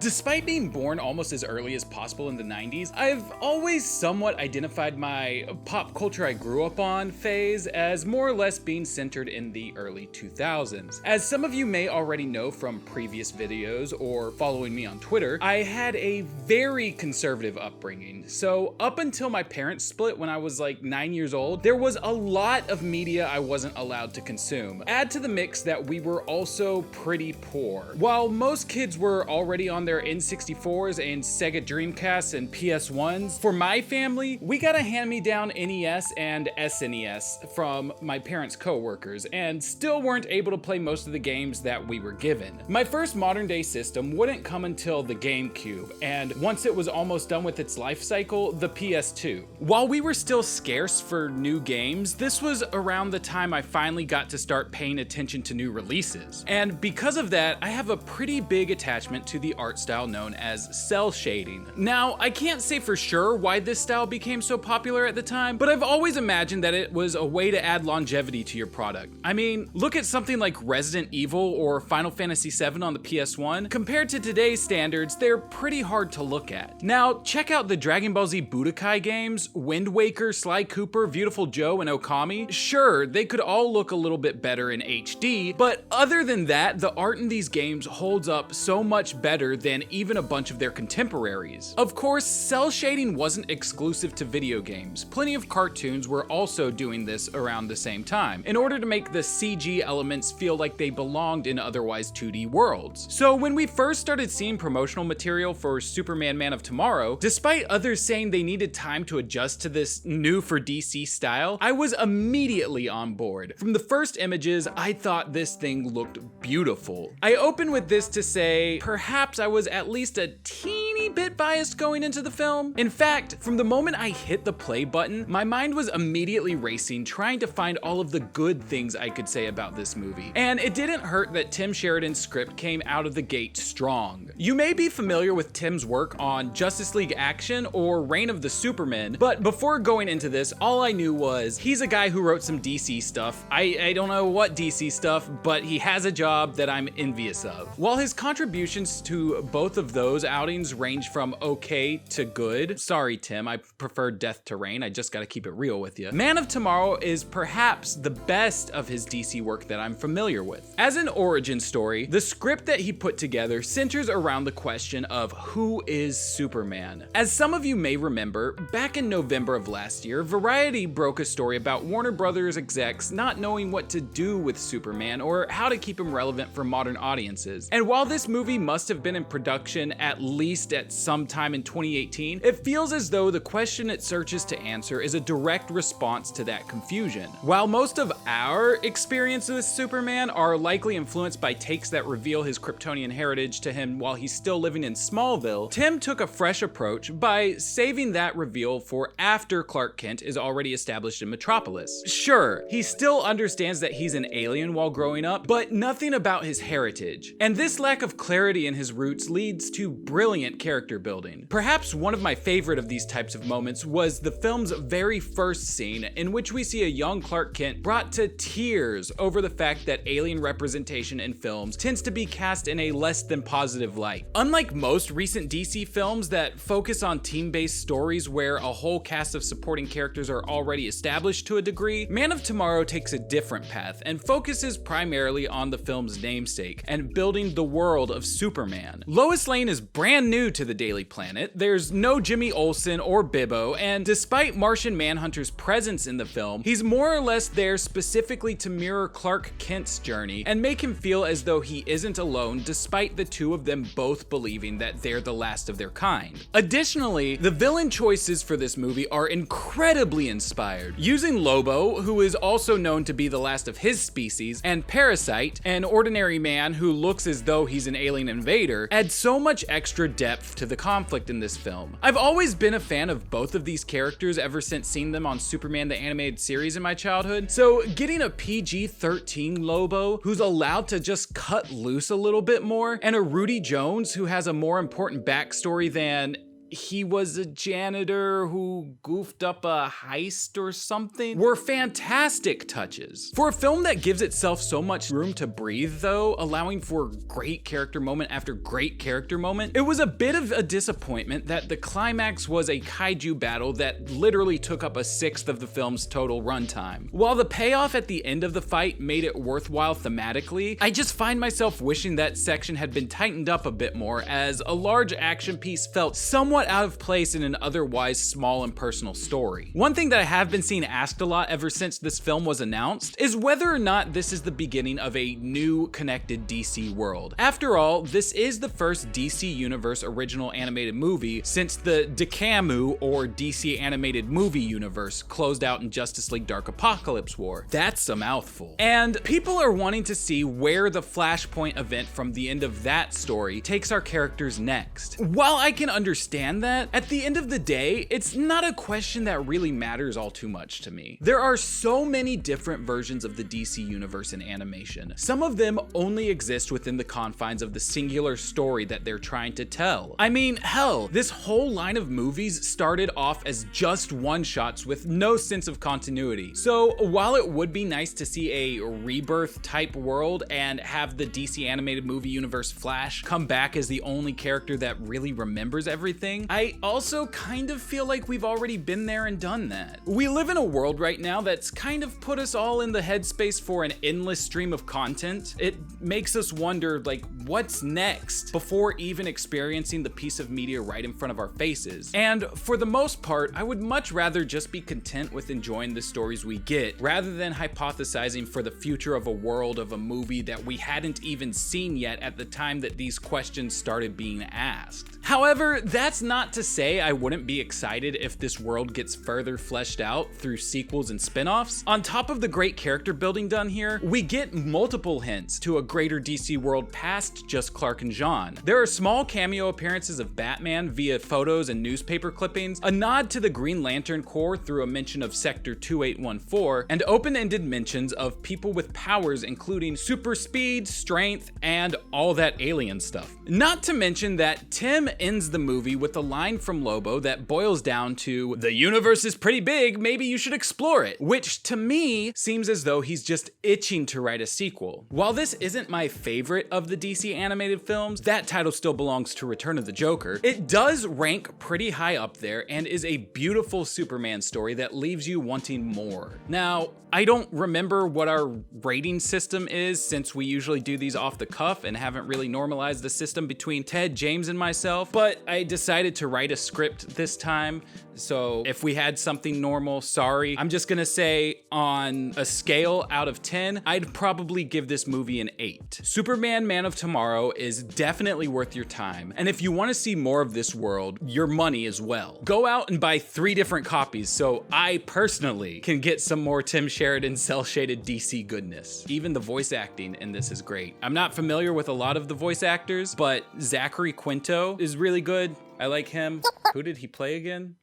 Despite being born almost as early as possible in the 90s, I've always somewhat identified my pop culture I grew up on phase as more or less being centered in the early 2000s. As some of you may already know from previous videos or following me on Twitter, I had a very conservative upbringing. So up until my parents split when I was like 9 years old, there was a lot of media I wasn't allowed to consume. Add to the mix that we were also pretty poor. While most kids were already on their N64s and Sega Dreamcasts and PS1s, for my family, we got a hand-me-down NES and SNES from my parents' co-workers and still weren't able to play most of the games that we were given. My first modern-day system wouldn't come until the GameCube, and once it was almost done with its life cycle, the PS2. While we were still scarce for new games, this was around the time I finally got to start paying attention to new releases. And because of that, I have a pretty big attachment to the art style known as cell shading. Now, I can't say for sure why this style became so popular at the time, but I've always imagined that it was a way to add longevity to your product. I mean, look at something like Resident Evil or Final Fantasy VII on the PS1. Compared to today's standards, they're pretty hard to look at. Now, check out the Dragon Ball Z Budokai games, Wind Waker, Sly Cooper, Beautiful Joe, and Okami. Sure, they could all look a little bit better in HD, but other than that, the art in these games holds up so much better than even a bunch of their contemporaries. Of course, cell shading wasn't exclusive to video games. Plenty of cartoons were also doing this around the same time, in order to make the CG elements feel like they belonged in otherwise 2D worlds. So when we first started seeing promotional material for Superman Man of Tomorrow, despite others saying they needed time to adjust to this new for DC style, I was immediately on board. From the first images, I thought this thing looked beautiful. I open with this to say, perhaps I was at least a teeny bit biased going into the film. In fact, from the moment I hit the play button, my mind was immediately racing, trying to find all of the good things I could say about this movie. And it didn't hurt that Tim Sheridan's script came out of the gate strong. You may be familiar with Tim's work on Justice League Action or Reign of the Supermen, but before going into this, all I knew was he's a guy who wrote some DC stuff. I don't know what DC stuff, but he has a job that I'm envious of. While his contributions to both of those outings range from okay to good, sorry Tim, I prefer Death to Reign, I just gotta keep it real with you, Man of Tomorrow is perhaps the best of his DC work that I'm familiar with. As an origin story, the script that he put together centers around the question of who is Superman. As some of you may remember, back in November of last year, Variety broke a story about Warner Brothers execs not knowing what to do with Superman or how to keep him relevant for modern audiences. And while this movie must have been in production at least at some time in 2018, it feels as though the question it searches to answer is a direct response to that confusion. While most of our experiences with Superman are likely influenced by takes that reveal his Kryptonian heritage to him while he's still living in Smallville, Tim took a fresh approach by saving that reveal for after Clark Kent is already established in Metropolis. Sure, he still understands that he's an alien while growing up, but nothing about his heritage. And this lack of clarity in his roots leads to brilliant character building. Perhaps one of my favorite of these types of moments was the film's very first scene, in which we see a young Clark Kent brought to tears over the fact that alien representation in films tends to be cast in a less than positive light. Unlike most recent DC films that focus on team-based stories where a whole cast of supporting characters are already established to a degree, Man of Tomorrow takes a different path and focuses primarily on the film's namesake and building the world of Superman. Lois Lane is brand new to the Daily Planet, there's no Jimmy Olsen or Bibbo, and despite Martian Manhunter's presence in the film, he's more or less there specifically to mirror Clark Kent's journey and make him feel as though he isn't alone, despite the two of them both believing that they're the last of their kind. Additionally, the villain choices for this movie are incredibly inspired. Using Lobo, who is also known to be the last of his species, and Parasite, an ordinary man who looks as though he's an alien invader, add so much extra depth to the conflict in this film. I've always been a fan of both of these characters ever since seeing them on Superman the Animated Series in my childhood, so getting a PG-13 Lobo who's allowed to just cut loose a little bit more, and a Rudy Jones who has a more important backstory than he was a janitor who goofed up a heist or something were fantastic touches. For a film that gives itself so much room to breathe though, allowing for great character moment after great character moment, it was a bit of a disappointment that the climax was a kaiju battle that literally took up a sixth of the film's total runtime. While the payoff at the end of the fight made it worthwhile thematically, I just find myself wishing that section had been tightened up a bit more, as a large action piece felt somewhat out of place in an otherwise small and personal story. One thing that I have been seeing asked a lot ever since this film was announced is whether or not this is the beginning of a new connected DC world. After all, this is the first DC Universe original animated movie since the DCAMU, or DC Animated Movie Universe, closed out in Justice League Dark Apocalypse War. That's a mouthful. And people are wanting to see where the Flashpoint event from the end of that story takes our characters next. While I can understand that, at the end of the day, it's not a question that really matters all too much to me. There are so many different versions of the DC Universe in animation. Some of them only exist within the confines of the singular story that they're trying to tell. I mean, hell, this whole line of movies started off as just one-shots with no sense of continuity. So while it would be nice to see a rebirth type world and have the DC Animated Movie Universe Flash come back as the only character that really remembers everything, I also kind of feel like we've already been there and done that. We live in a world right now that's kind of put us all in the headspace for an endless stream of content. It makes us wonder, like, what's next before even experiencing the piece of media right in front of our faces. And for the most part, I would much rather just be content with enjoying the stories we get, rather than hypothesizing for the future of a world of a movie that we hadn't even seen yet at the time that these questions started being asked. However, that's not to say I wouldn't be excited if this world gets further fleshed out through sequels and spin-offs. On top of the great character building done here, we get multiple hints to a greater DC world past just Clark and Jean. There are small cameo appearances of Batman via photos and newspaper clippings, a nod to the Green Lantern Corps through a mention of Sector 2814, and open-ended mentions of people with powers including super speed, strength, and all that alien stuff. Not to mention that Tim ends the movie with a line from Lobo that boils down to, "The universe is pretty big, maybe you should explore it," which to me seems as though he's just itching to write a sequel. While this isn't my favorite of the DC animated films, that title still belongs to Return of the Joker, it does rank pretty high up there and is a beautiful Superman story that leaves you wanting more. Now, I don't remember what our rating system is since we usually do these off the cuff and haven't really normalized the system between Ted, James, and myself, but I decided to write a script this time. So if we had something normal, sorry. I'm just gonna say on a scale out of 10, I'd probably give this movie an 8. Superman Man of Tomorrow is definitely worth your time. And if you wanna see more of this world, your money as well. Go out and buy 3 different copies so I personally can get some more Tim Sheridan cel-shaded DC goodness. Even the voice acting in this is great. I'm not familiar with a lot of the voice actors, but Zachary Quinto is really good. I like him. Who did he play again?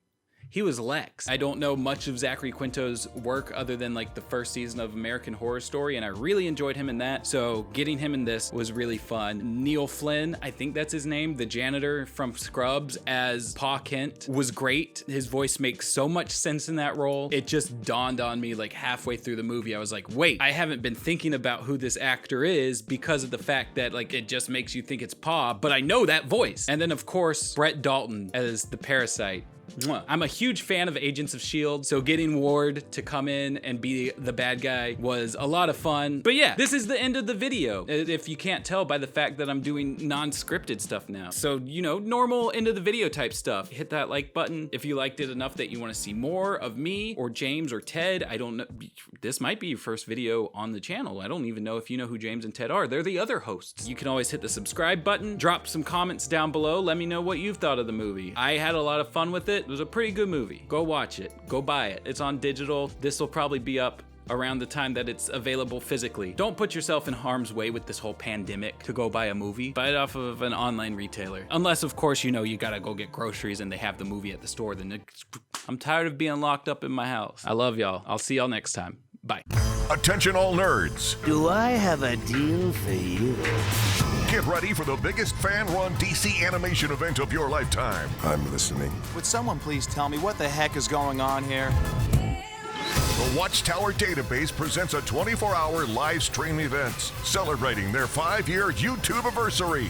He was Lex. I don't know much of Zachary Quinto's work other than like the first season of American Horror Story, and I really enjoyed him in that, so getting him in this was really fun. Neil Flynn, I think that's his name, the janitor from Scrubs as Pa Kent, was great. His voice makes so much sense in that role. It just dawned on me like halfway through the movie. I was like, wait, I haven't been thinking about who this actor is because of the fact that like it just makes you think it's Pa, but I know that voice. And then of course, Brett Dalton as the parasite. I'm a huge fan of Agents of S.H.I.E.L.D., so getting Ward to come in and be the bad guy was a lot of fun. But yeah, this is the end of the video, if you can't tell by the fact that I'm doing non-scripted stuff now. So, you know, normal end of the video type stuff. Hit that like button if you liked it enough that you want to see more of me or James or Ted. I don't know. This might be your first video on the channel. I don't even know if you know who James and Ted are. They're the other hosts. You can always hit the subscribe button, drop some comments down below. Let me know what you've thought of the movie. I had a lot of fun with it. It was a pretty good movie. Go watch it. Go buy it. It's on digital. This will probably be up around the time that it's available physically. Don't put yourself in harm's way with this whole pandemic to go buy a movie. Buy it off of an online retailer. Unless, of course, you know you gotta go get groceries and they have the movie at the store. Then I'm tired of being locked up in my house. I love y'all. I'll see y'all next time. Bye. Attention all nerds. Do I have a deal for you? Get ready for the biggest fan-run DC animation event of your lifetime. I'm listening. Would someone please tell me what the heck is going on here? The Watchtower Database presents a 24-hour live stream event celebrating their 5-year YouTube anniversary.